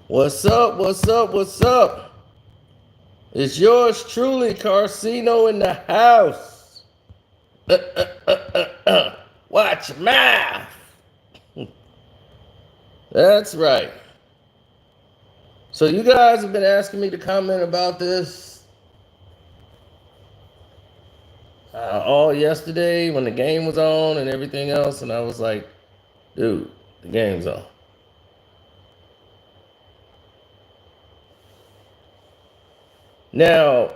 What's up? What's up? What's up? It's yours truly, Carcino in the house. Watch your mouth. That's right. So you guys have been asking me to comment about this all yesterday when the game was on and everything else, and I was like, dude, the game's on. Now,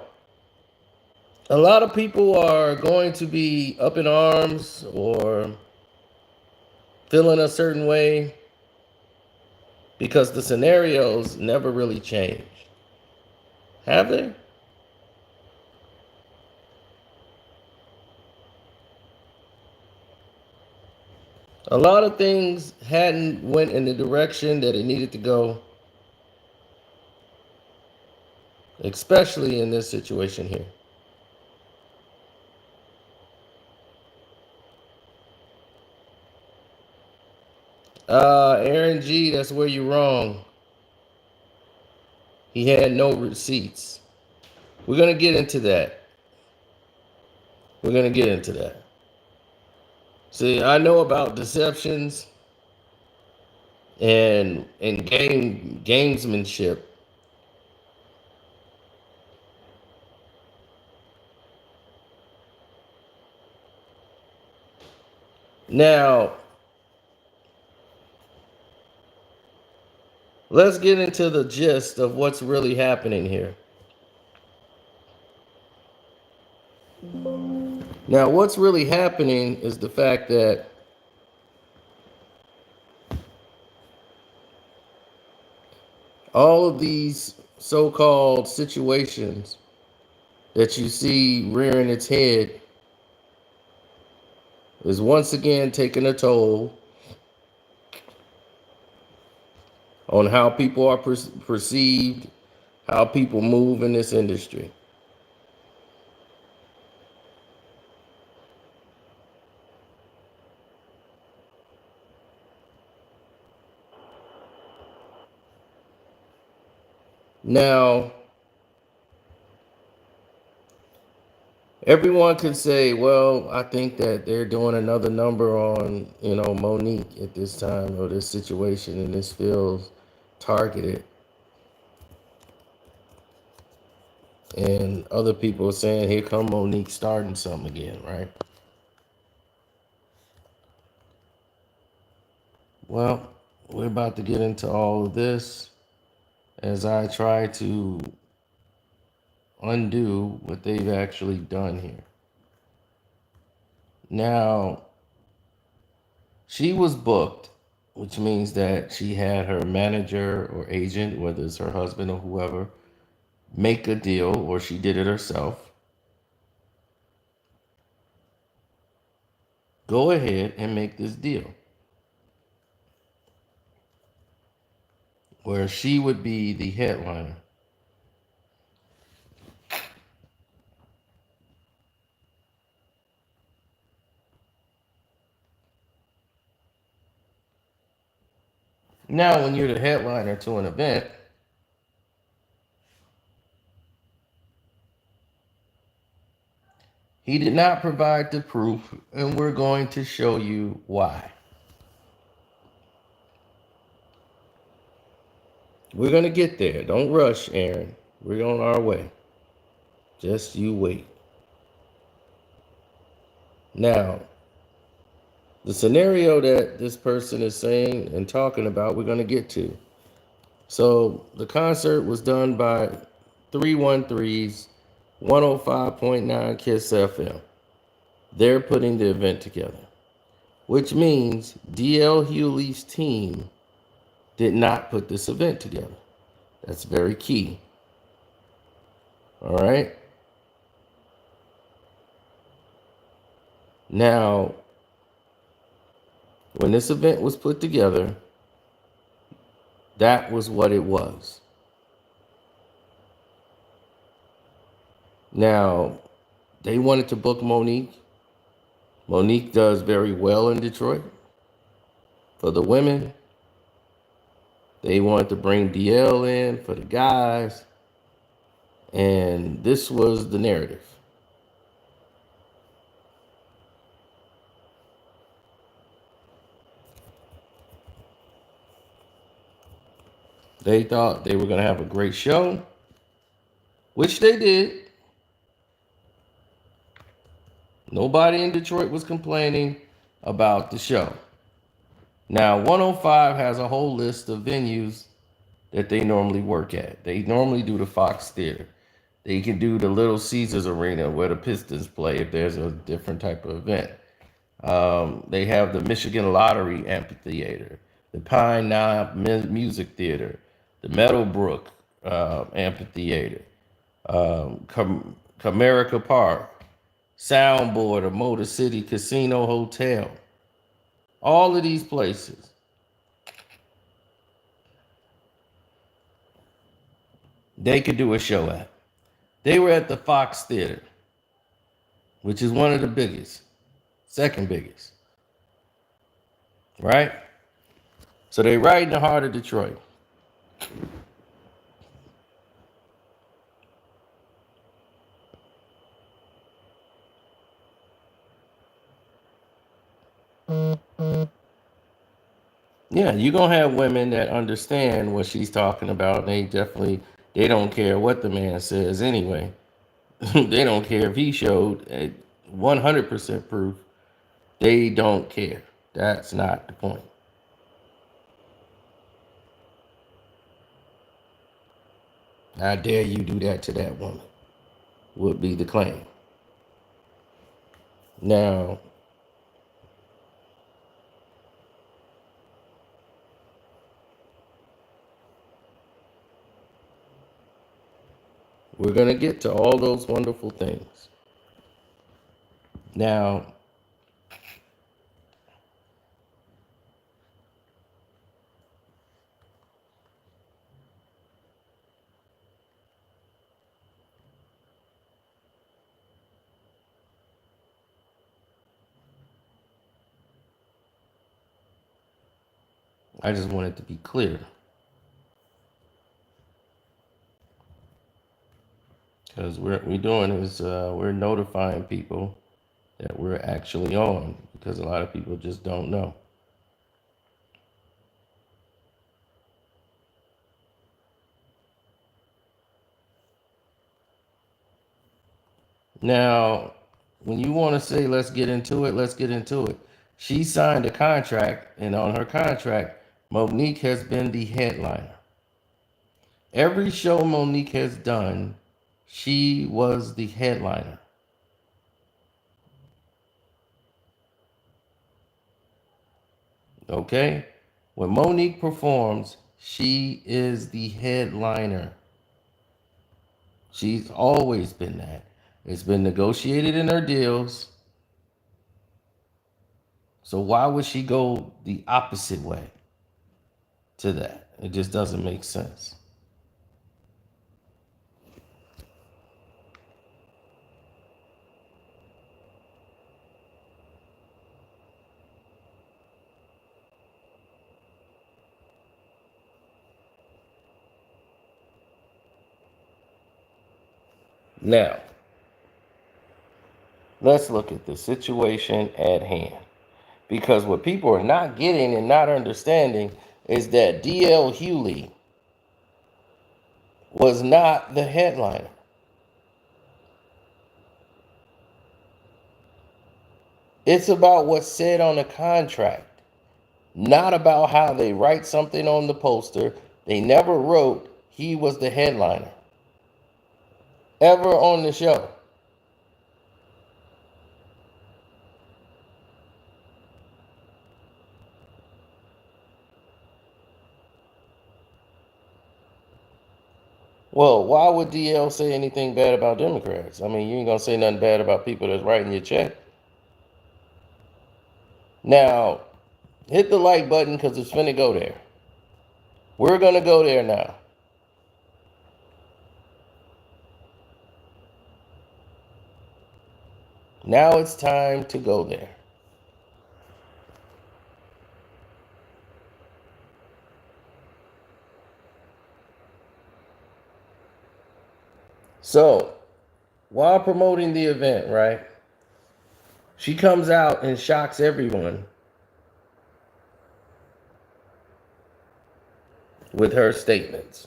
a lot of people are going to be up in arms or feeling a certain way because the scenarios never really change. Have they? A lot of things hadn't went in the direction that it needed to go, especially in this situation here. Aaron G, that's where you're wrong. He had no receipts. We're gonna get into that. We're gonna get into that. See, I know about deceptions and gamesmanship. Now, let's get into the gist of what's really happening here. Now, what's really happening is the fact that all of these so-called situations that you see rearing its head is once again taking a toll on how people are perceived, how people move in this industry. Now, everyone could say, well, I think that they're doing another number on, Monique at this time or this situation, and this feels targeted. And other people are saying, here come Monique starting something again, right? Well, we're about to get into all of this as I try to undo what they've actually done here. Now, she was booked, which means that she had her manager or agent, whether it's her husband or whoever, make a deal, or she did it herself. Go ahead and make this deal where she would be the headliner. Now, when you're the headliner to an event, he did not provide the proof, and we're going to show you why. We're going to get there. Don't rush, Aaron. We're on our way. Just you wait. Now, the scenario that this person is saying and talking about, we're going to get to. So, the concert was done by 313's 105.9 Kiss FM. They're putting the event together, which means DL Hughley's team did not put this event together. That's very key. All right. Now, when this event was put together, that was what it was. Now, they wanted to book Monique. Monique does very well in Detroit. For the women, They wanted to bring DL in for the guys, and this was the narrative. They thought they were going to have a great show, which they did. Nobody in Detroit was complaining about the show. Now, 105 has a whole list of venues that they normally work at. They normally do the Fox Theater. They can do the Little Caesars Arena where the Pistons play if there's a different type of event. They have the Michigan Lottery Amphitheater, the Pine Knob Music Theater, the Meadowbrook Amphitheater, Comerica Park, Soundboard or Motor City Casino Hotel. All of these places. They could do a show at. They were at the Fox Theater, which is one of the biggest, second biggest. Right? So they right in the heart of Detroit. Yeah, you're gonna have women that understand what she's talking about. They don't care what the man says anyway. They don't care if he showed 100% proof. They don't care. That's not the point. How dare you do that to that woman? Would be the claim. Now, we're going to get to all those wonderful things. Now, I just want it to be clear. Because what we're doing is we're notifying people that we're actually on, because a lot of people just don't know. Now, when you want to say let's get into it, let's get into it. She signed a contract, and on her contract, Monique has been the headliner. Every show Monique has done, she was the headliner. Okay? When Monique performs, she is the headliner. She's always been that. It's been negotiated in her deals. So why would she go the opposite way to that? It just doesn't make sense. Now, let's look at the situation at hand. Because what people are not getting and not understanding is that DL Hughley was not the headliner. It's about what's said on the contract, not about how they write something on the poster. They never wrote he was the headliner ever on the show. Well, why would DL say anything bad about Democrats? I mean, you ain't gonna say nothing bad about people that's writing your check. Now, hit the like button because it's finna go there. We're gonna go there now. Now it's time to go there. So while promoting the event, right, she comes out and shocks everyone with her statements.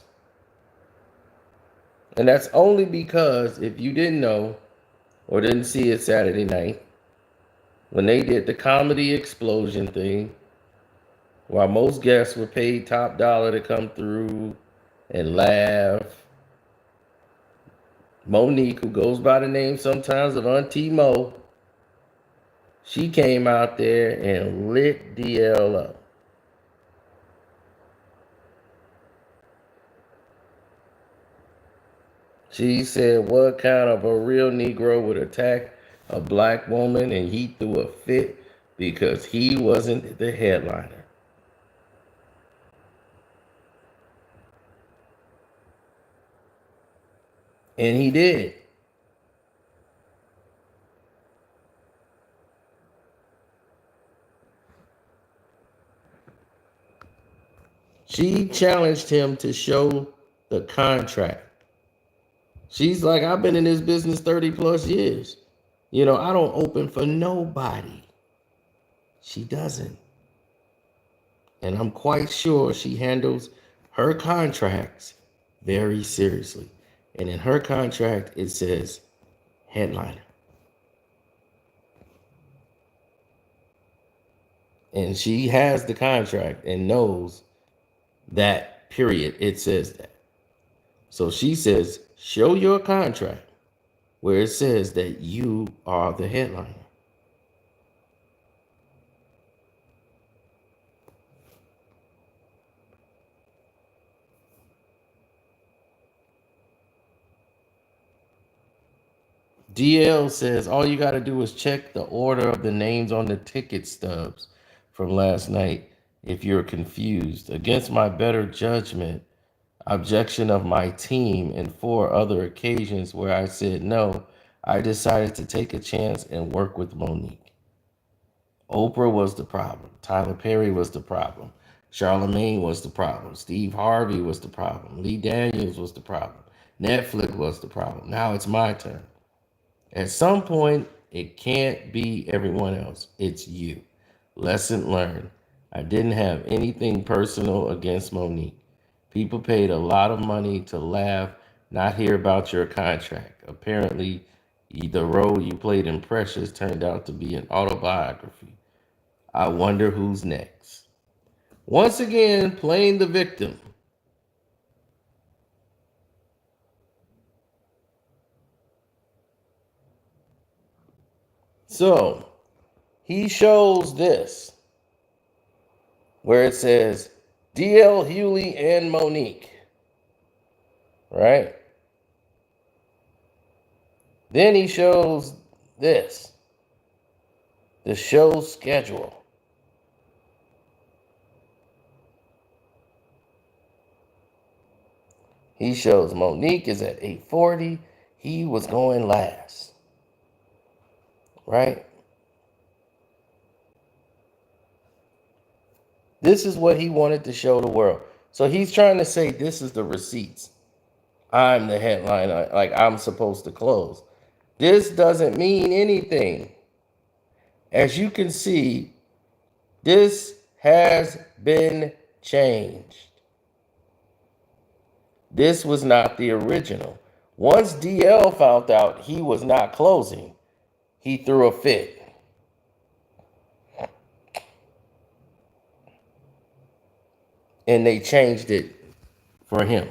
And that's only because if you didn't know or didn't see it Saturday night, when they did the comedy explosion thing, while most guests were paid top dollar to come through and laugh, Monique, who goes by the name sometimes of Auntie Mo, she came out there and lit DL up. She said, what kind of a real Negro would attack a black woman, and he threw a fit because he wasn't the headliner. And he did. She challenged him to show the contract. She's like, I've been in this business 30 plus years. You know, I don't open for nobody. She doesn't. And I'm quite sure she handles her contracts very seriously. And in her contract, it says headliner. And she has the contract and knows that, period. It says that. So she says, show your contract where it says that you are the headliner. DL says all you got to do is check the order of the names on the ticket stubs from last night if you're confused. Against my better judgment, objection of my team, and 4 other occasions where I said no, I decided to take a chance and work with Monique. Oprah was the problem. Tyler Perry was the problem. Charlemagne was the problem. Steve Harvey was the problem. Lee Daniels was the problem. Netflix was the problem. Now it's my turn. At some point, it can't be everyone else. It's you. Lesson learned. I didn't have anything personal against Monique. People paid a lot of money to laugh, not hear about your contract. Apparently, the role you played in Precious turned out to be an autobiography. I wonder who's next. Once again, playing the victim. So, he shows this where it says DL Hughley and Monique, right? Then he shows this, the show schedule. He shows Monique is at 8:40. He was going last, right? This is what he wanted to show the world. So he's trying to say this is the receipts. I'm the headliner, like I'm supposed to close. This doesn't mean anything. As you can see, this has been changed. This was not the original. Once DL found out he was not closing, he threw a fit. And they changed it for him.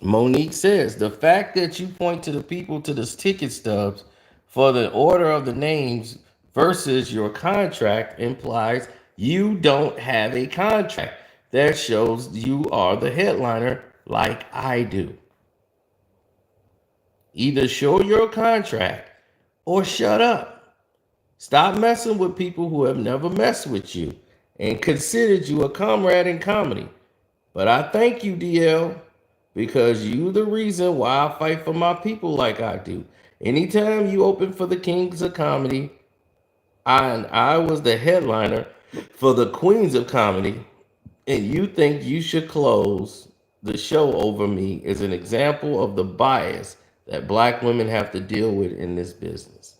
Monique says, the fact that you point to the people to the ticket stubs for the order of the names versus your contract implies you don't have a contract. That shows you are the headliner like I do. Either show your contract or shut up. Stop messing with people who have never messed with you and considered you a comrade in comedy. But I thank you, DL, because you the reason why I fight for my people like I do. Anytime you open for the kings of comedy, I was the headliner for the queens of comedy, And you think you should close the show over me is an example of the bias that black women have to deal with in this business.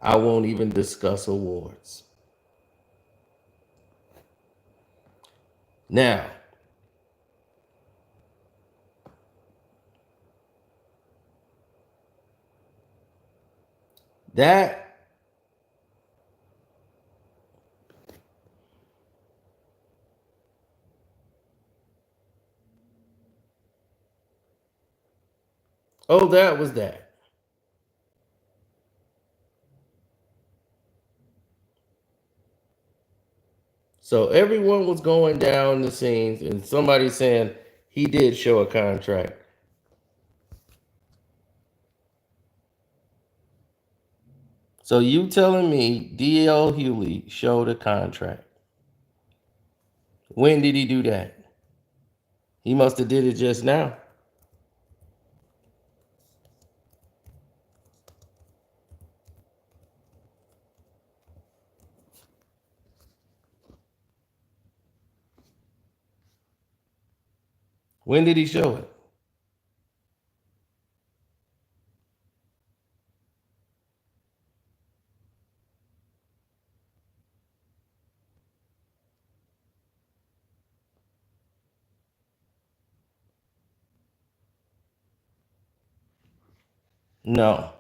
I won't even discuss awards. Now, that that was that. So everyone was going down the scenes, and somebody saying he did show a contract. So you telling me DL Hughley showed a contract? When did he do that? He must have did it just now. When did he show it? No.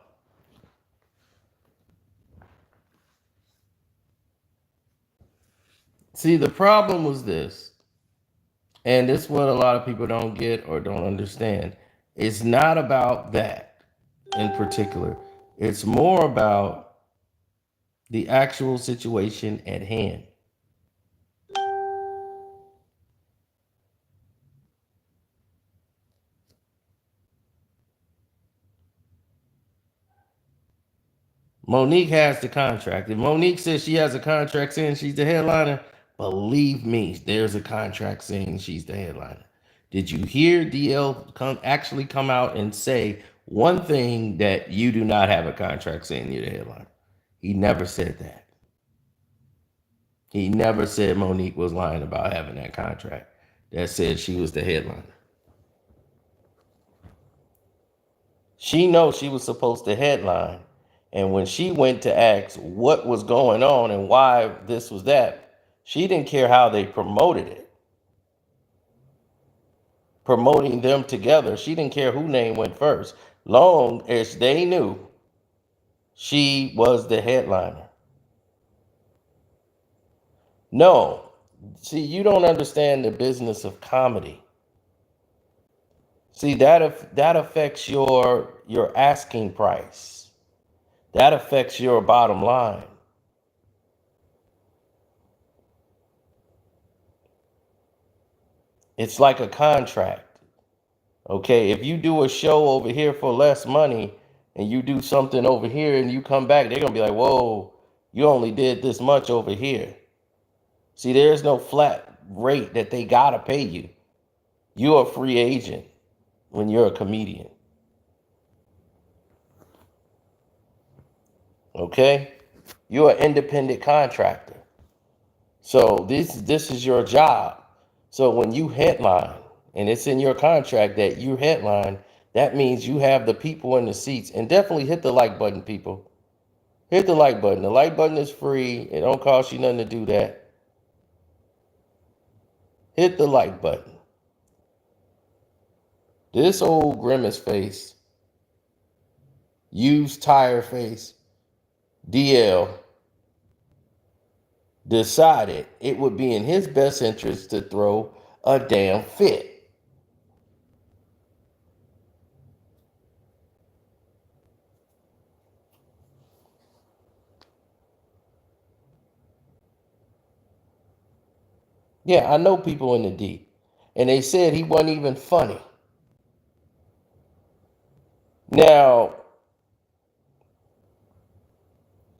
See, the problem was this, and this is what a lot of people don't get or don't understand. It's not about that in particular. It's more about the actual situation at hand. Monique has the contract. If Monique says she has a contract saying she's the headliner, believe me, there's a contract saying she's the headliner. Did you hear DL actually come out and say one thing that you do not have a contract saying you're the headliner? He never said that. He never said Monique was lying about having that contract that said she was the headliner. She knows she was supposed to headline. And when she went to ask what was going on and why this was that, she didn't care how they promoted it. Promoting them together, she didn't care who name went first, long as they knew she was the headliner. No, see, you don't understand the business of comedy. See, that affects your asking price. That affects your bottom line. It's like a contract. Okay, if you do a show over here for less money and you do something over here and you come back, they're gonna be like, whoa, you only did this much over here. See, there's no flat rate that they gotta pay you. You're a free agent when you're a comedian. Okay? You're an independent contractor. So this is your job. So when you headline and it's in your contract that you headline, that means you have the people in the seats. And definitely hit the like button, people. Hit the like button. The like button is free. It don't cost you nothing to do that. Hit the like button. This old grimace face, used tire face, DL, decided it would be in his best interest to throw a damn fit. Yeah, I know people in the deep. And they said he wasn't even funny. Now,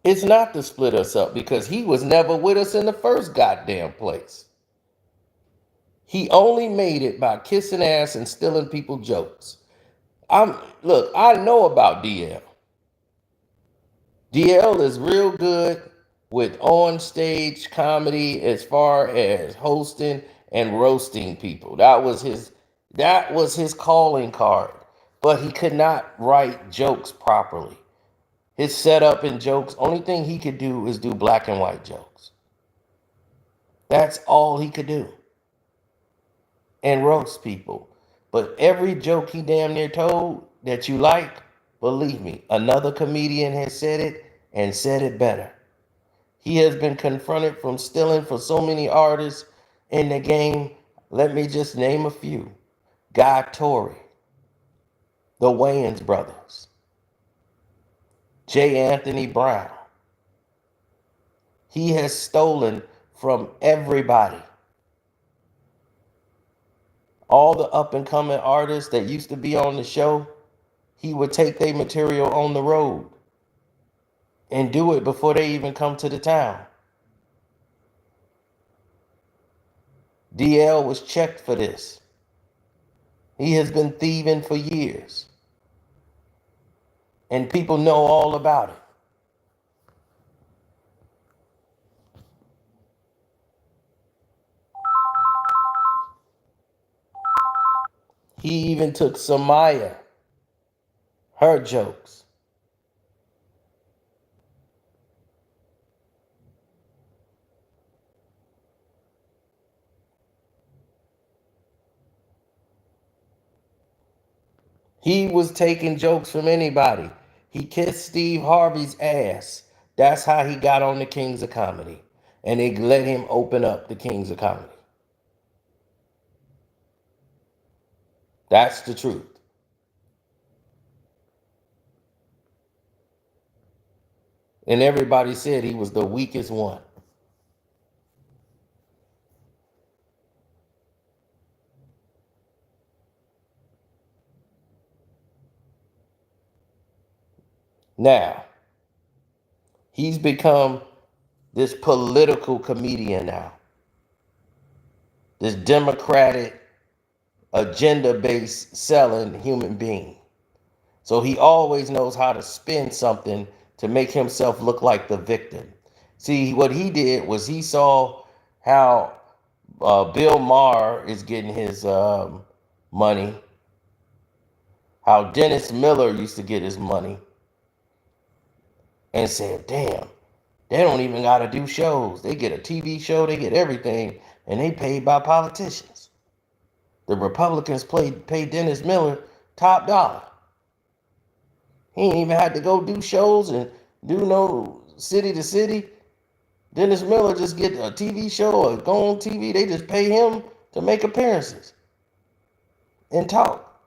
it's not to split us up because he was never with us in the first goddamn place. He only made it by kissing ass and stealing people jokes. Look, I know about DL. DL is real good with on stage comedy as far as hosting and roasting people. That was his calling card. But he could not write jokes properly. His setup and jokes, only thing he could do is do black and white jokes. That's all he could do. And roast people. But every joke he damn near told that you like, believe me, another comedian has said it and said it better. He has been confronted from stealing for so many artists in the game. Let me just name a few. Guy Torrey, the Wayans brothers, J. Anthony Brown. He has stolen from everybody. All the up and coming artists that used to be on the show, he would take their material on the road and do it before they even come to the town. DL was checked for this. He has been thieving for years. And people know all about it. He even took Samaya, her jokes. He was taking jokes from anybody. He kissed Steve Harvey's ass. That's how he got on the Kings of Comedy. And they let him open up the Kings of Comedy. That's the truth. And everybody said he was the weakest one. Now, he's become this political comedian now. This democratic, agenda-based selling human being. So he always knows how to spin something to make himself look like the victim. See, what he did was he saw how Bill Maher is getting his money, how Dennis Miller used to get his money, and said, damn, they don't even got to do shows. They get a TV show, they get everything, and they paid by politicians. The Republicans pay Dennis Miller top dollar. He ain't even had to go do shows and do no city to city. Dennis Miller just get a TV show or go on TV. They just pay him to make appearances and talk.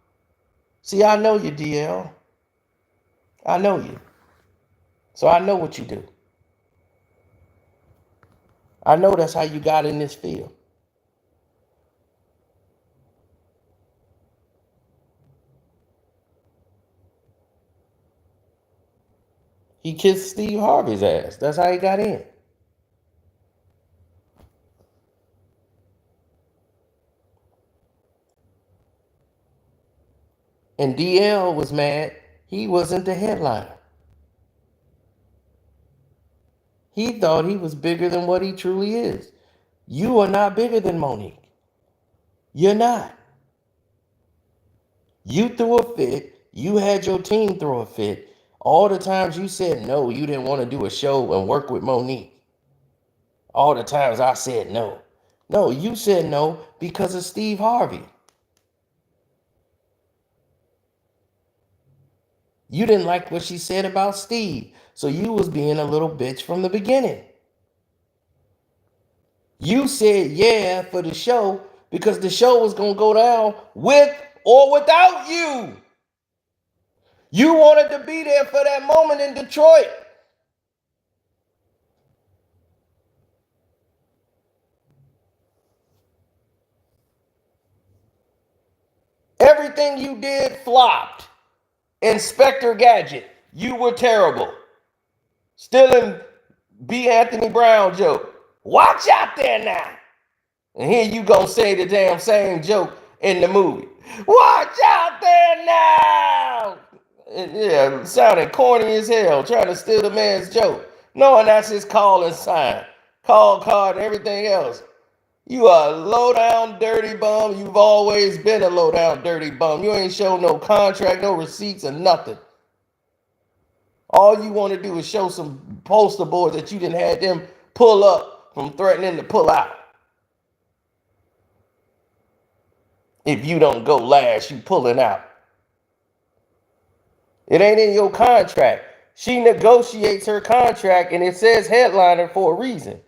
See, I know you, DL. I know you. So I know what you do. I know that's how you got in this field. He kissed Steve Harvey's ass. That's how he got in. And DL was mad he wasn't the headliner. He thought he was bigger than what he truly is. You are not bigger than Monique. You're not. You threw a fit. You had your team throw a fit. All the times you said no, you didn't want to do a show and work with Monique. All the times I said no. No, you said no because of Steve Harvey. You didn't like what she said about Steve, so you was being a little bitch from the beginning. You said yeah for the show because the show was going to go down with or without you. You wanted to be there for that moment in Detroit. Everything you did flopped. Inspector Gadget, you were terrible. Stealing B. Anthony Brown joke. Watch out there now. And here you gonna say the damn same joke in the movie. Watch out there now. Yeah, sounding corny as hell, trying to steal the man's joke, knowing that's his calling sign, call card, and everything else. You are a low down dirty bum. You've always been a low down dirty bum. You ain't show no contract, no receipts, or nothing. All you want to do is show some poster boards that you didn't have them pull up from threatening to pull out. If you don't go last, you pulling out. It ain't in your contract. She negotiates her contract and it says headliner for a reason.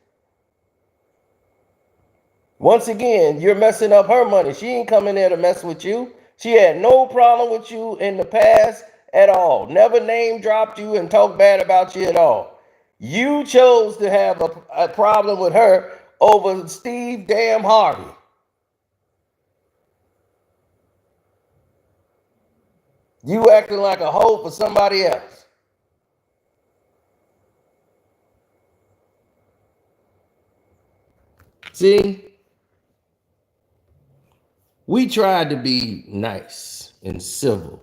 Once again, you're messing up her money. She ain't coming there to mess with you. She had no problem with you in the past at all. Never name dropped you and talked bad about you at all. You chose to have a problem with her over Steve damn Harvey. You acting like a hoe for somebody else. See? We tried to be nice and civil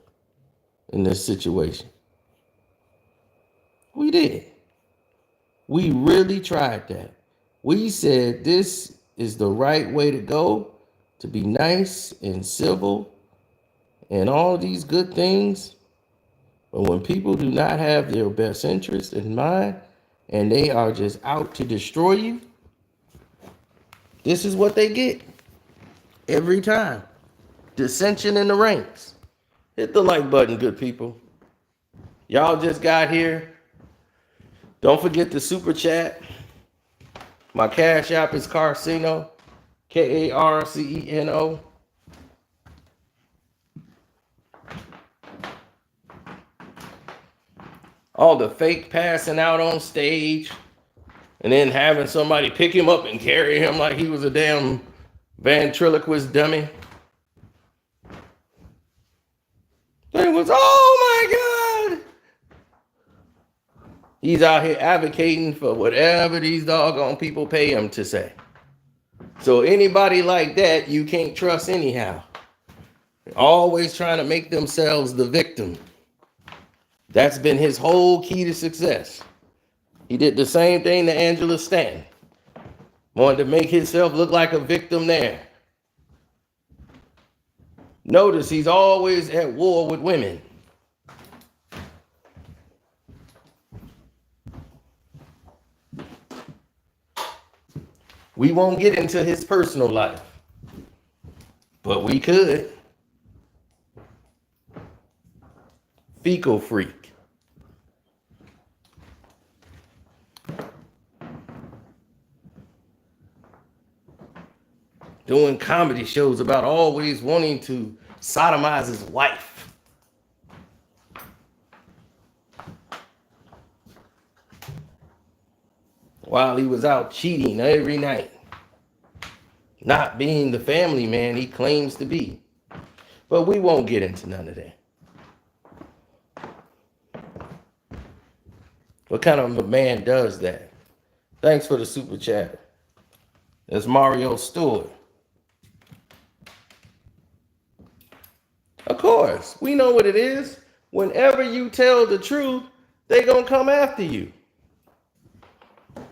in this situation. We did. We really tried that. We said this is the right way to go, to be nice and civil and all these good things. But when people do not have their best interest in mind and they are just out to destroy you, this is what they get every time. Dissension in the ranks. Hit the like button, good people. Y'all just got here. Don't forget the super chat. My cash app is Carcino, Karceno. All the fake passing out on stage and then having somebody pick him up and carry him like he was a damn ventriloquist dummy. It was, oh my God. He's out here advocating for whatever these doggone people pay him to say. So anybody like that, you can't trust anyhow. Always trying to make themselves the victim. That's been his whole key to success. He did the same thing to Angela Stanton. Wanted to make himself look like a victim there. Notice he's always at war with women. We won't get into his personal life, but we could. Fecal freak. Doing comedy shows about always wanting to sodomize his wife. While he was out cheating every night. Not being the family man he claims to be. But we won't get into none of that. What kind of a man does that? Thanks for the super chat. That's Mario Stewart. Of course, we know what it is. Whenever you tell the truth, they gonna come after you.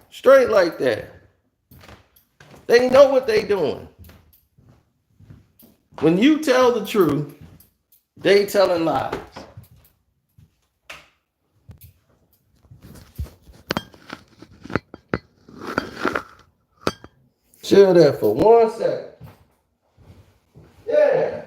Straight like that. They know what they doing. When you tell the truth, they telling lies. Chill there for 1 second. Yeah.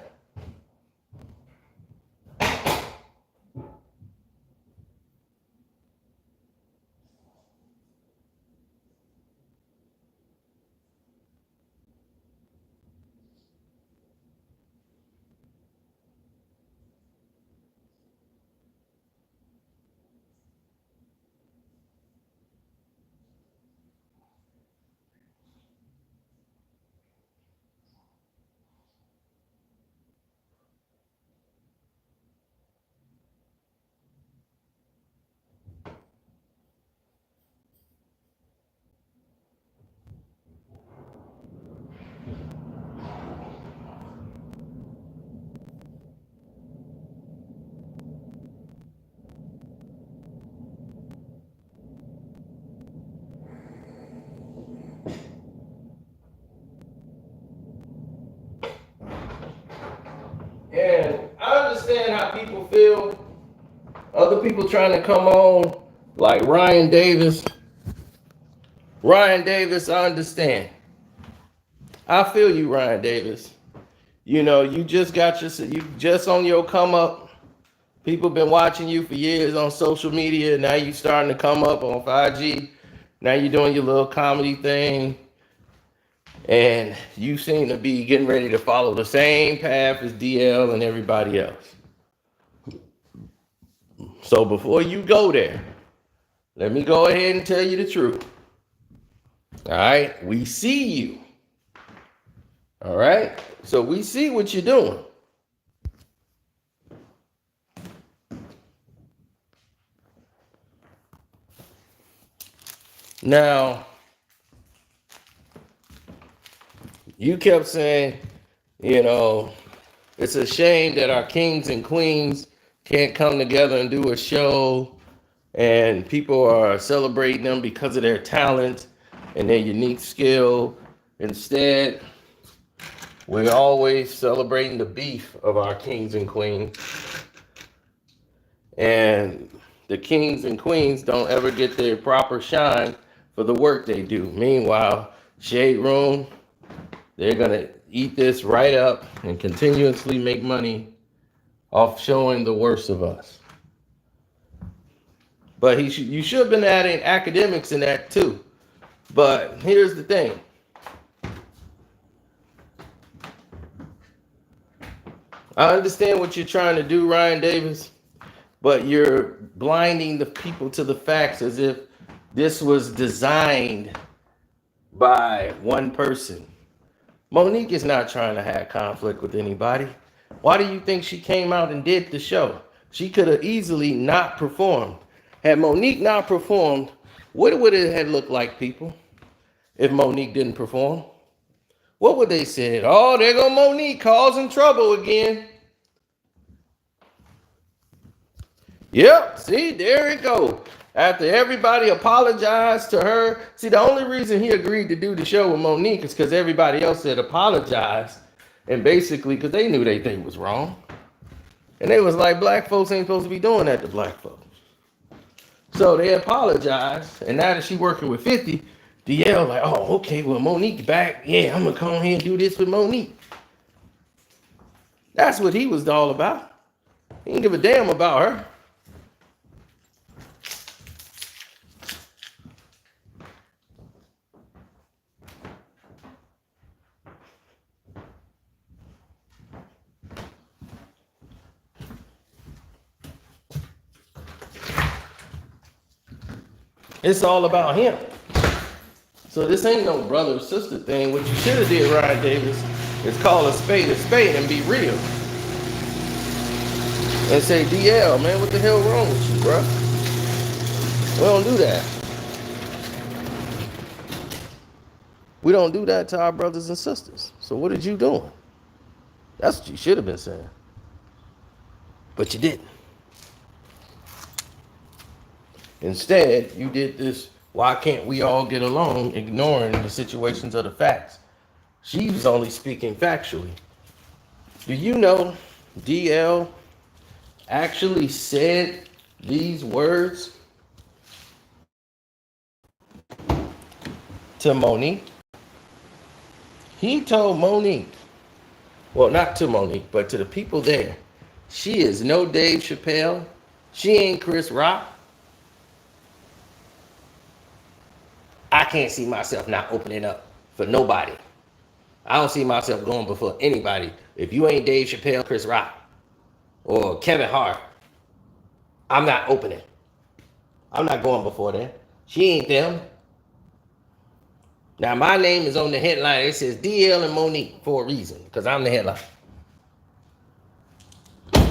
understand how people feel. Other people trying to come on, like Ryan Davis. Ryan Davis, I understand. I feel you, Ryan Davis. You know, you just on your come up. People been watching you for years on social media. Now you starting to come up on 5G. Now you're doing your little comedy thing. And you seem to be getting ready to follow the same path as DL and everybody else. So before you go there, let me go ahead and tell you the truth. All right? We see you. All right? So we see what you're doing. Now, you kept saying, you know, it's a shame that our kings and queens can't come together and do a show, and people are celebrating them because of their talent and their unique skill. Instead, we're always celebrating the beef of our kings and queens. And the kings and queens don't ever get their proper shine for the work they do. Meanwhile, Shade Room, they're going to eat this right up and continuously make money off showing the worst of us. But you should have been adding academics in that too. But here's the thing. I understand what you're trying to do, Ryan Davis, but you're blinding the people to the facts as if this was designed by one person. Monique is not trying to have conflict with anybody. Why do you think she came out and did the show? She could have easily not performed. Had Monique not performed, what would it have looked like, people, if Monique didn't perform? What would they say? Oh, there go Monique causing trouble again. Yep, see, there it goes. After everybody apologized to her. See, the only reason he agreed to do the show with Monique is because everybody else had apologized. And basically, because they knew they thing was wrong. And they was like, black folks ain't supposed to be doing that to black folks. So they apologized. And now that she working with 50, DL like, oh, okay, well, Monique back. Yeah, I'm going to come here and do this with Monique. That's what he was all about. He didn't give a damn about her. It's all about him. So this ain't no brother or sister thing. What you should have did, Ryan Davis, is call a spade and be real. And say, DL, man, what the hell wrong with you, bro? We don't do that. We don't do that to our brothers and sisters. So what did you doing? That's what you should have been saying. But you didn't. Instead, you did this, why can't we all get along, ignoring the situations of the facts. She was only speaking factually. Do you know DL actually said these words to Monique? He told Monique, well, not to Monique, but to the people there, she is no Dave Chappelle. She ain't Chris Rock. I can't see myself not opening up for nobody. I don't see myself going before anybody. If you ain't Dave Chappelle, Chris Rock, or Kevin Hart, I'm not opening. I'm not going before them. She ain't them. Now, my name is on the headline. It says DL and Monique for a reason, because I'm the headline.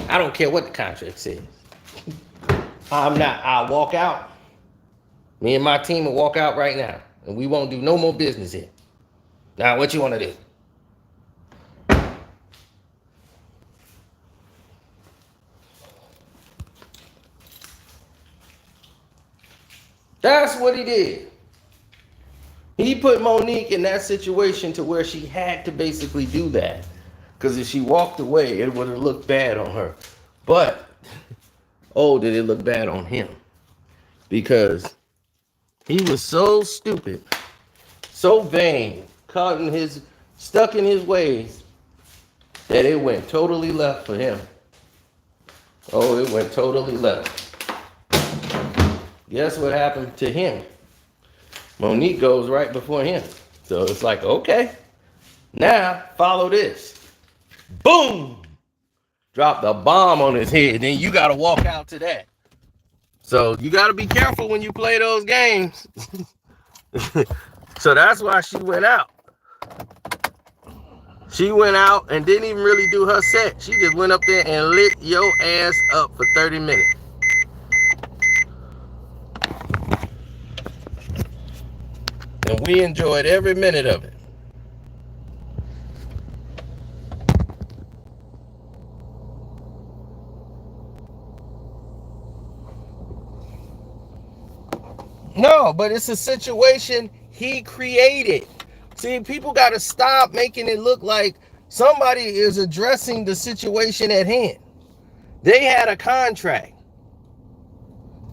I don't care what the contract says. I'll walk out. Me and my team will walk out right now, and we won't do no more business here. Now, what you want to do? That's what he did. He put Monique in that situation to where she had to basically do that. Because if she walked away, it would have looked bad on her. But, oh, did it look bad on him. Because he was so stupid, so vain, stuck in his ways, that it went totally left for him. Oh, it went totally left. Guess what happened to him? Monique goes right before him. So it's like, okay, now follow this. Boom! Drop the bomb on his head. Then you got to walk out to that. So you got to be careful when you play those games. So that's why she went out. She went out and didn't even really do her set. She just went up there and lit your ass up for 30 minutes. And we enjoyed every minute of it. No, but it's a situation he created. See, people got to stop making it look like somebody is addressing the situation at hand. They had a contract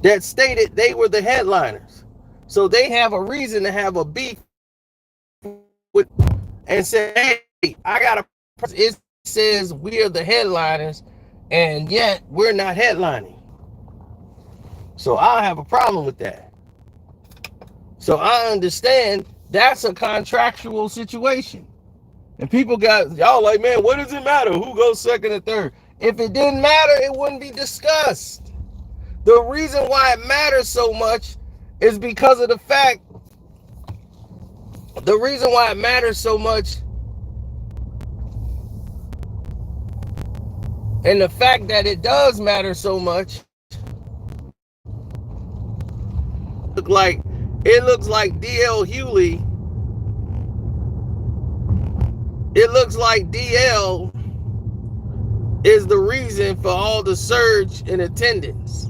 that stated they were the headliners. So they have a reason to have a beef with and say, hey, I got a, it says we are the headliners and yet we're not headlining. So I have a problem with that. So I understand that's a contractual situation. And people got, y'all like, man, what does it matter who goes second or third? If it didn't matter, it wouldn't be discussed. The reason why it matters so much is because of the fact, the reason why it matters so much and the fact that it does matter so much, it looks like DL Hughley, it looks like DL is the reason for all the surge in attendance.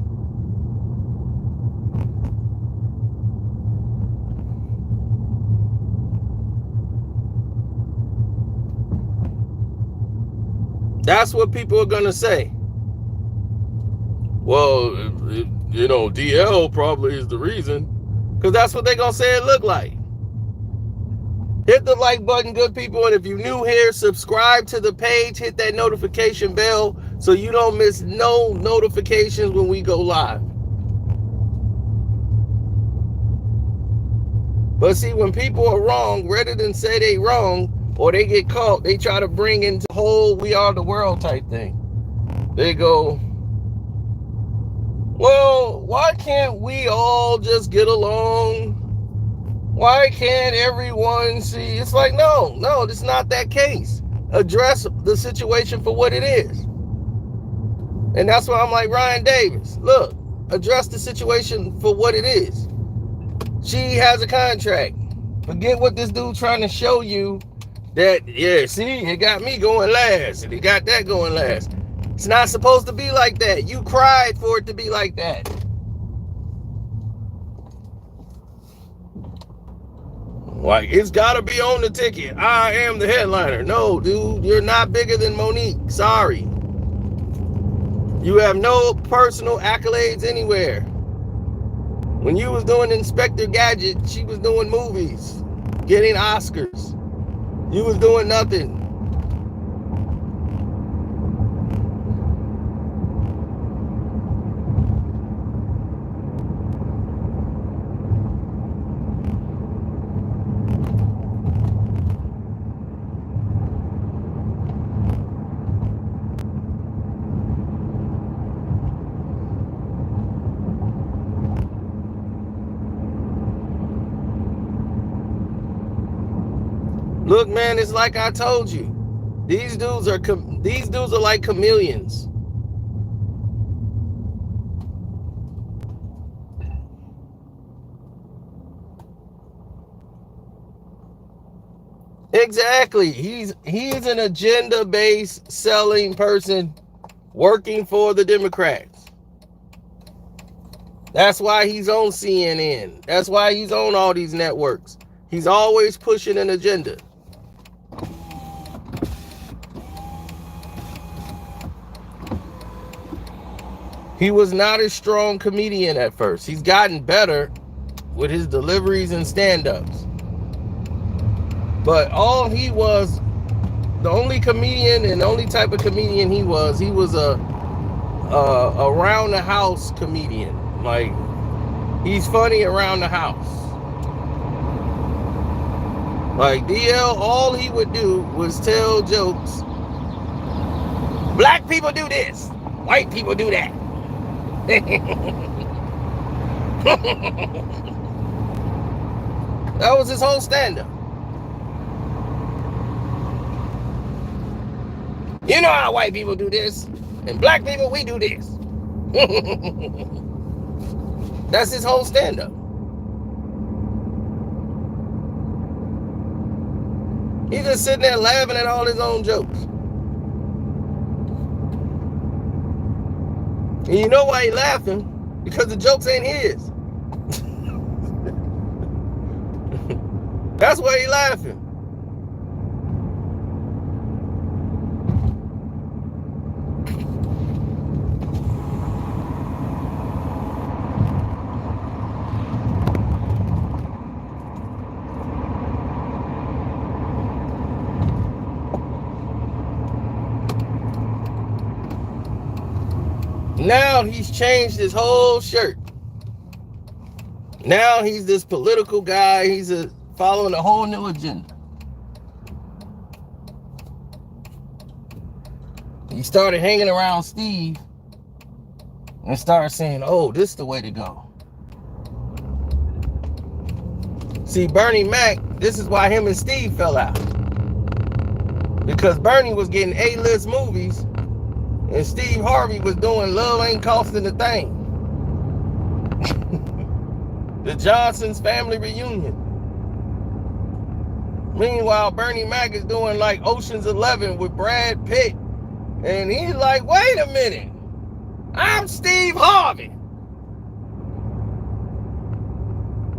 That's what people are going to say. Well, you know, DL probably is the reason. Because that's what they're going to say it look like. Hit the like button, good people. And if you're new here, subscribe to the page. Hit that notification bell so you don't miss no notifications when we go live. But see, when people are wrong, rather than say they wrong, or they get caught, they try to bring into the whole we are the world type thing. They go, well, why can't we all just get along? Why can't everyone see? It's like, no, it's not that case. Address the situation for what it is. And that's why I'm like Ryan Davis. Look, address the situation for what it is. She has a contract. Forget what this dude trying to show you. That, yeah, see, it got me going last, and it got that going last. It's not supposed to be like that. You cried for it to be like that. Like, it's got to be on the ticket. I am the headliner. No, dude, you're not bigger than Monique. Sorry. You have no personal accolades anywhere. When you was doing Inspector Gadget, she was doing movies, getting Oscars. You was doing nothing. Look, man, it's like I told you. These dudes are like chameleons. Exactly. He's an agenda-based selling person working for the Democrats. That's why he's on CNN. That's why he's on all these networks. He's always pushing an agenda. He was not a strong comedian at first. He's gotten better with his deliveries and stand-ups. But all he was, the only comedian and the only type of comedian he was a around the house comedian. Like, he's funny around the house. Like DL, all he would do was tell jokes. Black people do this, white people do that. That was his whole stand-up. You know how white people do this, and black people, we do this. That's his whole stand-up. He's just sitting there laughing at all his own jokes. And you know why he's laughing? Because the jokes ain't his. That's why he's laughing. Now he's changed his whole shirt. Now he's this political guy. He's following a whole new agenda. He started hanging around Steve and started saying, oh, this is the way to go. See, Bernie Mac, this is why him and Steve fell out. Because Bernie was getting A-list movies and Steve Harvey was doing Love Ain't Costing a Thing. The Johnson's Family Reunion. Meanwhile, Bernie Mac is doing like Ocean's 11 with Brad Pitt. And he's like, wait a minute. I'm Steve Harvey.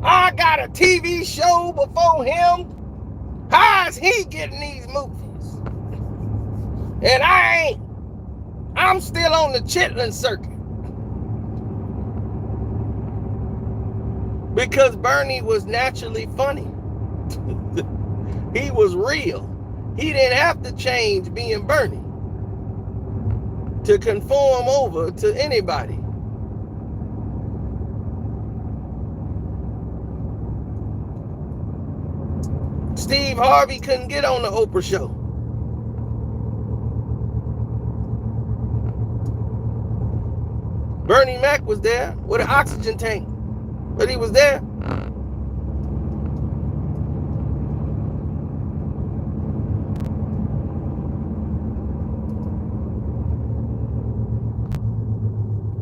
I got a TV show before him. How is he getting these movies? And I ain't. I'm still on the Chitlin circuit. Because Bernie was naturally funny. He was real. He didn't have to change being Bernie to conform over to anybody. Steve Harvey couldn't get on the Oprah show. Bernie Mac was there with an oxygen tank, but he was there.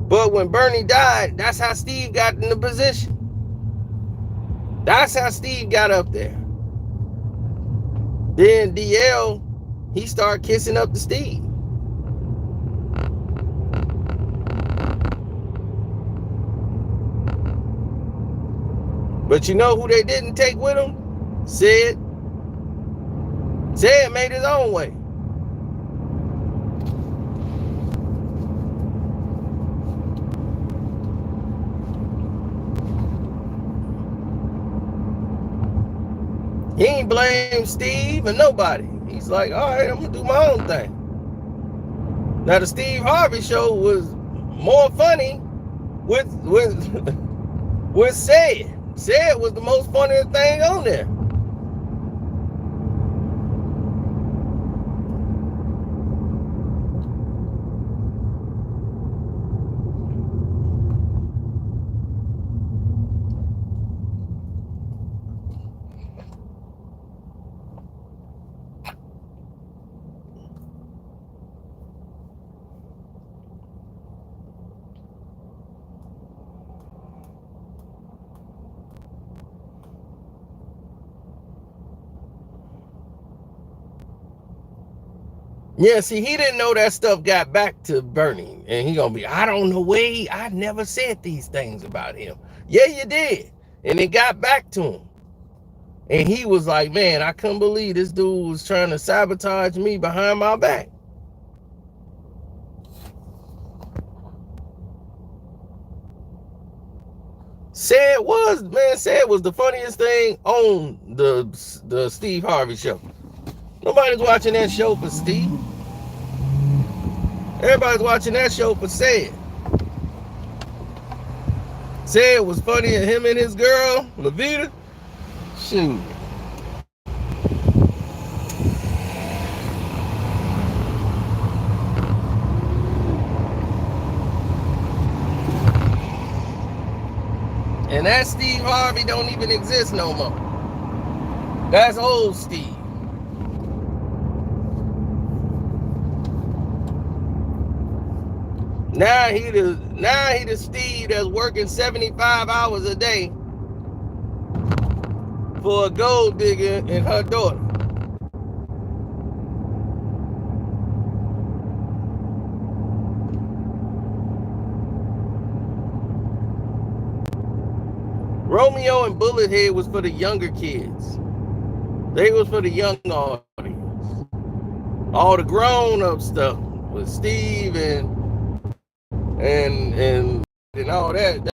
But when Bernie died, that's how Steve got in the position. That's how Steve got up there. Then DL, he started kissing up to Steve. But you know who they didn't take with him? Sid. Sid made his own way. He ain't blame Steve or nobody. He's like, all right, I'm gonna do my own thing. Now the Steve Harvey show was more funny with Sid. Sid was the most funniest thing on there. Yeah, see, he didn't know that stuff got back to Bernie. And he gonna be, I don't know way, I never said these things about him. Yeah, you did. And it got back to him. And he was like, man, I couldn't believe this dude was trying to sabotage me behind my back. Said was the funniest thing on the Steve Harvey show. Nobody's watching that show for Steve. Everybody's watching that show for Said. Said was funny, and him and his girl, Levita. Shoot. And that Steve Harvey don't even exist no more. That's old Steve. Now he the Steve that's working 75 hours a day for a gold digger and her daughter. Romeo and Bullethead was for the younger kids. They was for the young audience. All the grown-up stuff with Steve and all that.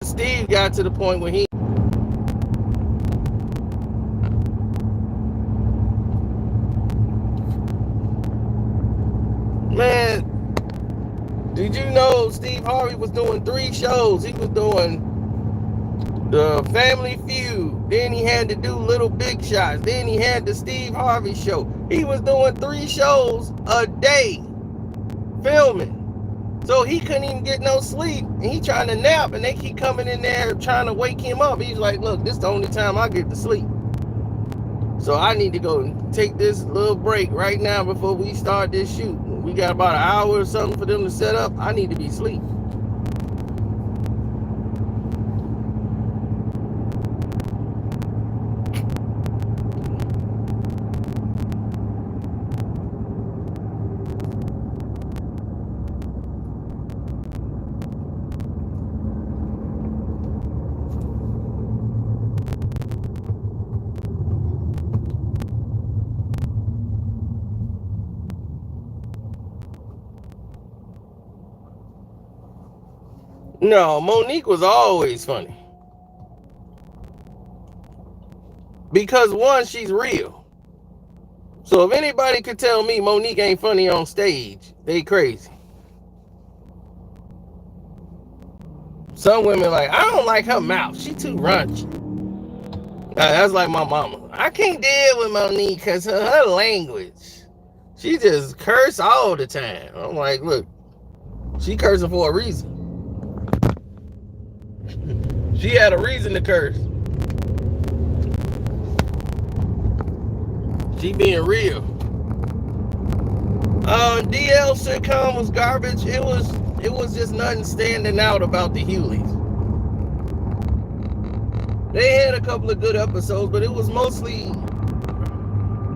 Steve got to the point where he man, did you know Steve Harvey was doing 3 shows? He was doing the Family Feud, then he had to do Little Big Shots, then he had the Steve Harvey show. He was doing 3 shows a day filming. So he couldn't even get no sleep. And he trying to nap, and they keep coming in there trying to wake him up. He's like, look, this is the only time I get to sleep. So I need to go and take this little break right now before we start this shoot. We got about an hour or something for them to set up. I need to be asleep. No, Monique was always funny. Because one, she's real. So if anybody could tell me Monique ain't funny on stage, they crazy. Some women like, I don't like her mouth. She too raunchy. That's like my mama. I can't deal with Monique because her language. She just curse all the time. I'm like, look, she cursing for a reason. She had a reason to curse. She being real. DL sitcom was garbage. It was just nothing standing out about the Hughleys. They had a couple of good episodes, but it was mostly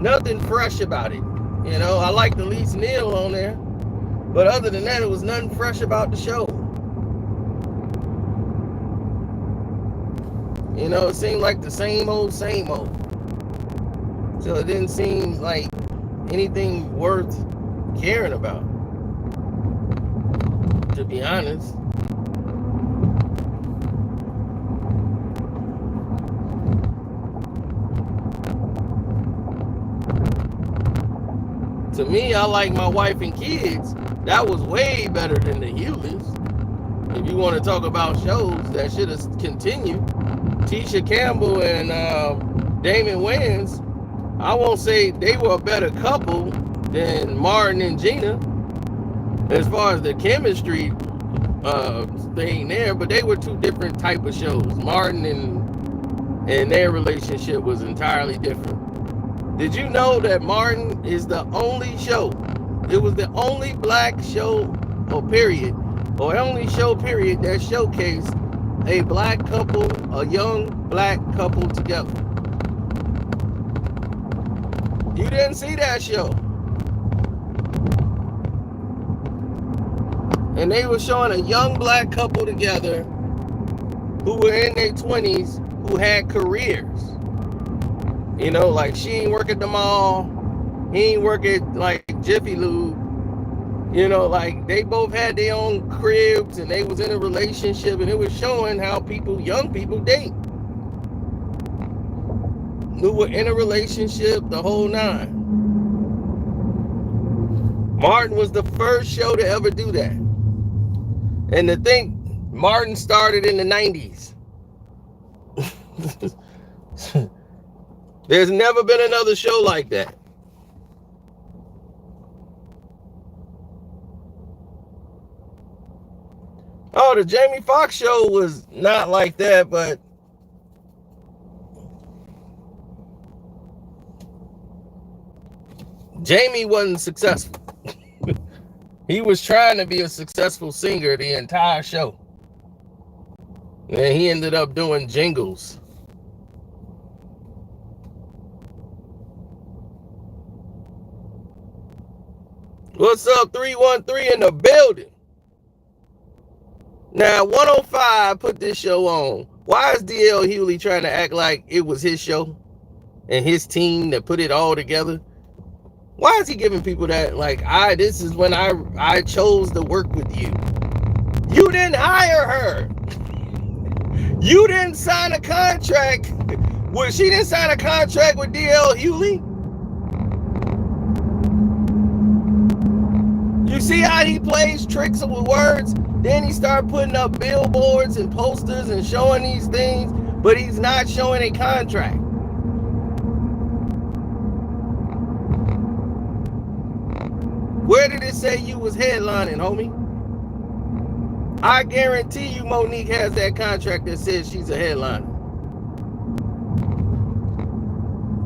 nothing fresh about it. You know, I liked Elise Neal on there, but other than that, it was nothing fresh about the show. You know, it seemed like the same old. So it didn't seem like anything worth caring about, to be honest. To me, I like My Wife and Kids. That was way better than the Hughley's. If you want to talk about shows that should have continued, Tisha Campbell and Damon Wayans, I won't say they were a better couple than Martin and Gina as far as the chemistry thing there, but they were 2 different type of shows. Martin and their relationship was entirely different. Did you know that Martin is the only show, it was the only black show or only show period that showcased a black couple, a young black couple together. You didn't see that show. And they were showing a young black couple together who were in their 20s who had careers. You know, like she ain't work at the mall, he ain't work at like Jiffy Lube, You know, like they both had their own cribs and they was in a relationship, and it was showing how young people date. Who were in a relationship, the whole nine. Martin was the first show to ever do that. And to think, Martin started in the 90s. There's never been another show like that. Oh, the Jamie Foxx show was not like that, but Jamie wasn't successful. He was trying to be a successful singer the entire show. And he ended up doing jingles. What's up, 313 in the building? Now, 105 put this show on. Why is DL Hughley trying to act like it was his show and his team that put it all together? Why is he giving people that, like, this is when I chose to work with you? You didn't hire her. You didn't sign a contract. She didn't sign a contract with DL Hughley. You see how he plays tricks with words? Then he started putting up billboards and posters and showing these things, but he's not showing a contract. Where did it say you was headlining, homie? I guarantee you Monique has that contract that says she's a headliner.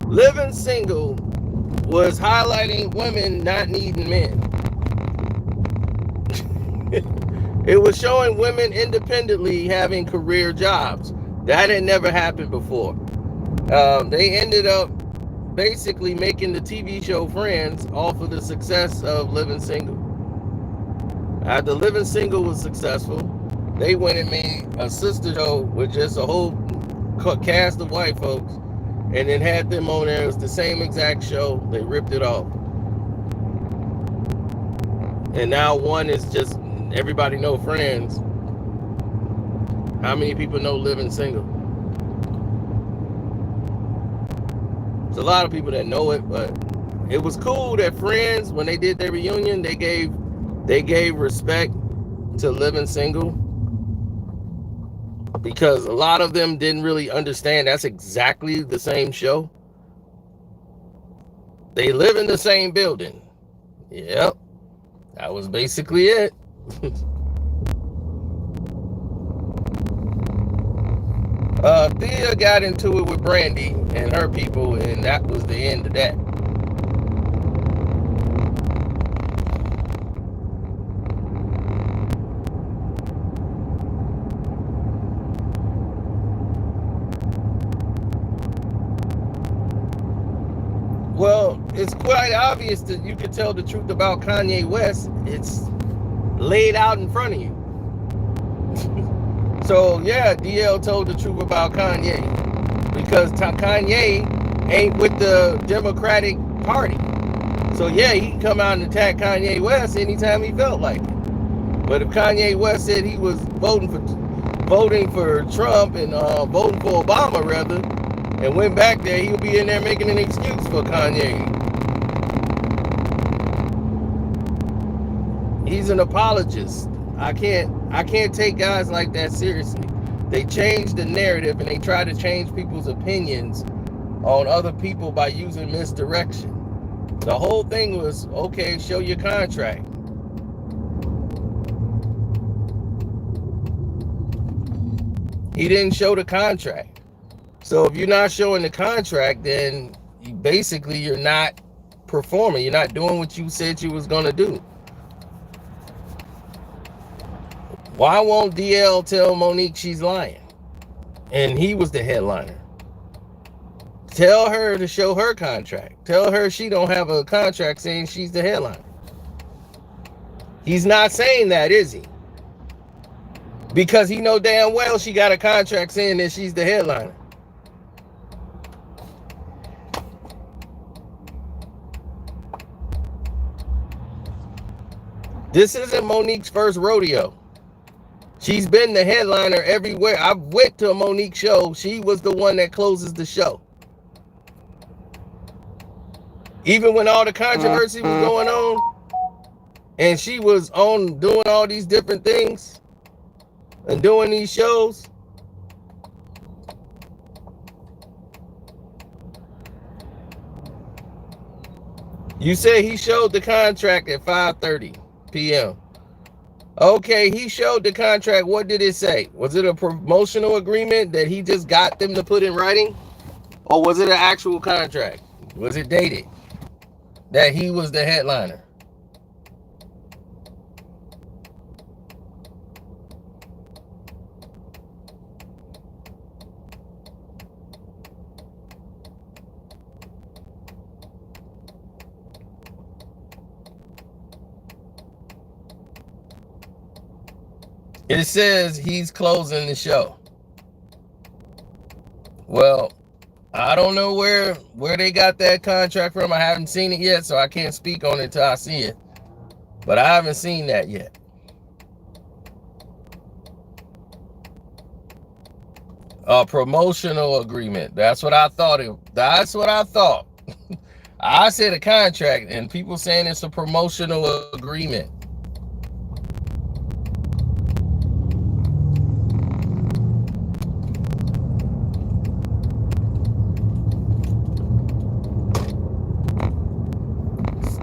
Living Single was highlighting women not needing men. It was showing women independently having career jobs. That had never happened before. They ended up basically making the TV show Friends off of the success of Living Single. After Living Single was successful, they went and made a sister show with just a whole cast of white folks, and then had them on there. It was the same exact show. They ripped it off. And now one is just, everybody know Friends. How many people know Living Single? There's a lot of people that know it, but it was cool that Friends, when they did their reunion, they gave respect to Living Single, because a lot of them didn't really understand that's exactly the same show. They live in the same building. Yep, that was basically it. Thea got into it with Brandy and her people, and that was the end of that. Well, it's quite obvious that you can tell the truth about Kanye West. It's laid out in front of you. So yeah, DL told the truth about Kanye, because Kanye ain't with the Democratic Party. So yeah, he can come out and attack Kanye West anytime he felt like it. But if Kanye West said he was voting for Trump and voting for Obama rather, and went back there, he'll be in there making an excuse for Kanye. He's an apologist. I can't take guys like that seriously. They change the narrative and they try to change people's opinions on other people by using misdirection. The whole thing was, okay, show your contract. He didn't show the contract. So if you're not showing the contract, then you're not performing. You're not doing what you said you was going to do. Why won't DL tell Monique she's lying? And he was the headliner. Tell her to show her contract. Tell her she don't have a contract saying she's the headliner. He's not saying that, is he? Because he know damn well she got a contract saying that she's the headliner. This isn't Monique's first rodeo. She's been the headliner everywhere. I went to a Monique show. She was the one that closes the show. Even when all the controversy was going on, and she was on doing all these different things and doing these shows. You say he showed the contract at 5:30 p.m. Okay, he showed the contract. What did it say? Was it a promotional agreement that he just got them to put in writing? Or was it an actual contract? Was it dated that he was the headliner? It says he's closing the show. Well, I don't know where they got that contract from. I haven't seen it yet, so I can't speak on it until I see it. But I haven't seen that yet. A promotional agreement. That's what I thought. That's what I thought. I said a contract, and people saying it's a promotional agreement.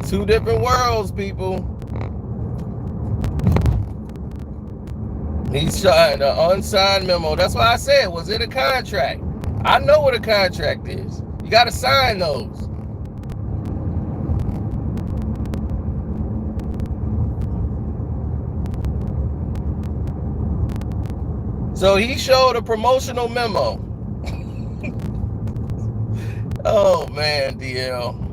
Two different worlds, people. He signed an unsigned memo. That's why I said, was it a contract? I know what a contract is. You got to sign those. So he showed a promotional memo. Oh, man, DL.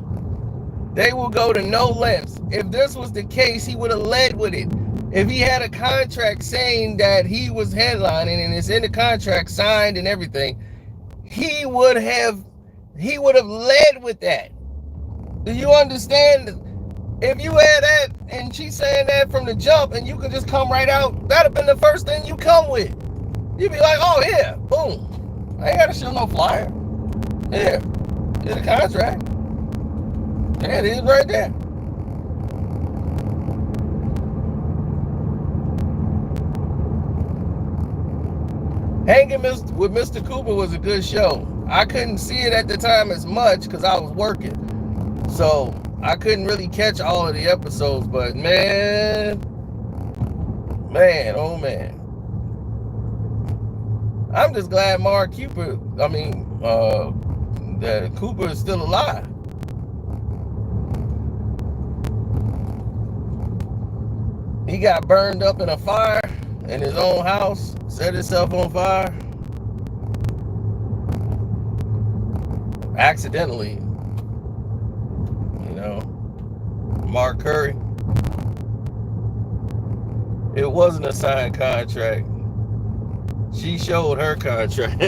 They will go to no lengths. If this was the case, he would have led with it. If he had a contract saying that he was headlining and it's in the contract signed and everything, he would have led with that. Do you understand? If you had that and she's saying that from the jump and you could just come right out, that'd have been the first thing you come with. You'd be like, oh yeah, boom. I ain't gotta show no flyer. Here, here's the contract. There it is right there. Hanging with Mr. Cooper was a good show. I couldn't see it at the time as much because I was working. So I couldn't really catch all of the episodes, but man, oh man. I'm just glad that Cooper is still alive. He got burned up in a fire in his own house, set himself on fire. Accidentally, Mark Curry. It wasn't a signed contract. She showed her contract.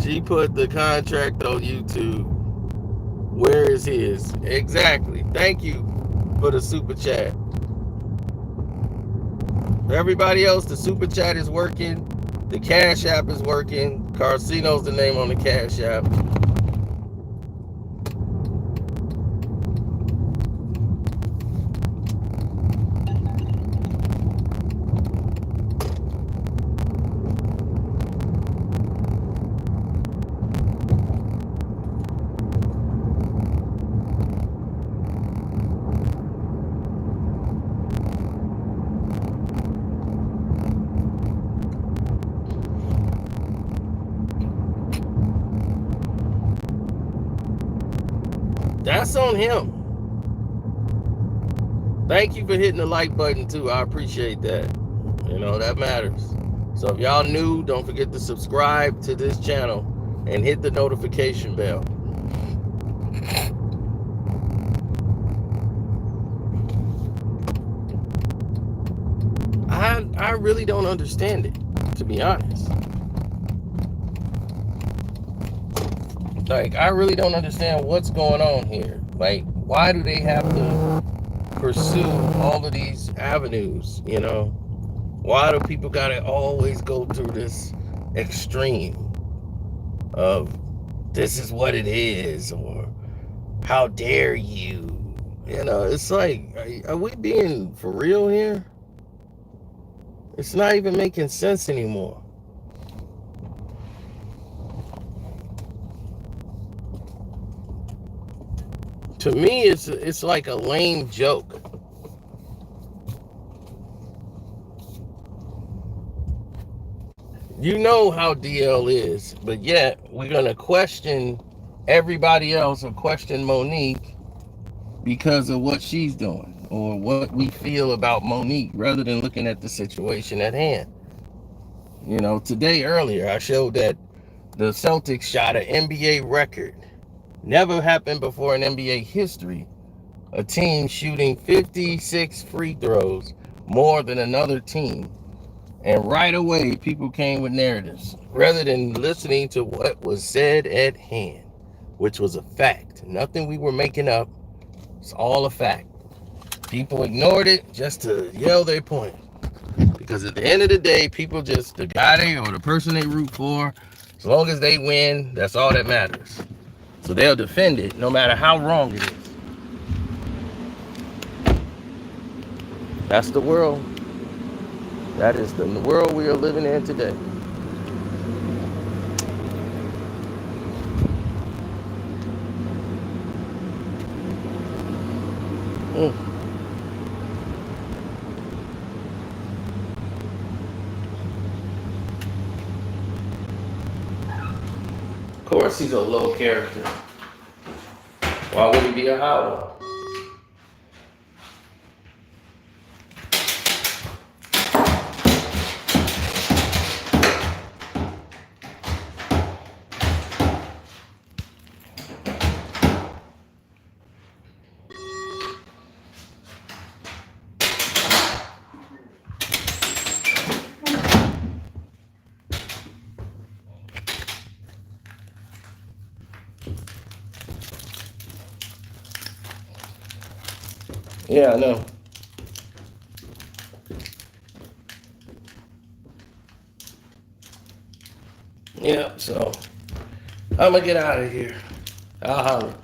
She put the contract on YouTube. Where is his? Exactly. Thank you for the super chat. For everybody else, the super chat is working. The Cash App is working. Carcino's the name on the Cash App. That's on him. Thank you for hitting the like button too. I appreciate that. That matters. So if y'all new, don't forget to subscribe to this channel and hit the notification bell. I really don't understand it, to be honest. Like, I really don't understand what's going on here. Like, why do they have to pursue all of these avenues, you know? Why do people gotta always go through this extreme of this is what it is, or how dare you? You know, it's like, are we being for real here? It's not even making sense anymore. To me, it's like a lame joke. You know how DL is, but yet we're gonna question everybody else or question Monique because of what she's doing or what we feel about Monique rather than looking at the situation at hand. You know, today earlier I showed that the Celtics shot an NBA record. Never happened before in NBA history. A team shooting 56 free throws more than another team. And right away, people came with narratives rather than listening to what was said at hand, which was a fact. Nothing we were making up. It's all a fact. People ignored it just to yell their point. Because at the end of the day, people just, the guy they or the person they root for, as long as they win, that's all that matters. So they'll defend it no matter how wrong it is. That's the world. That is the world we are living in today. Of course he's a low character. Why would he be a high one? Yeah, I know. Yeah, so I'm gonna get out of here. I'll holler.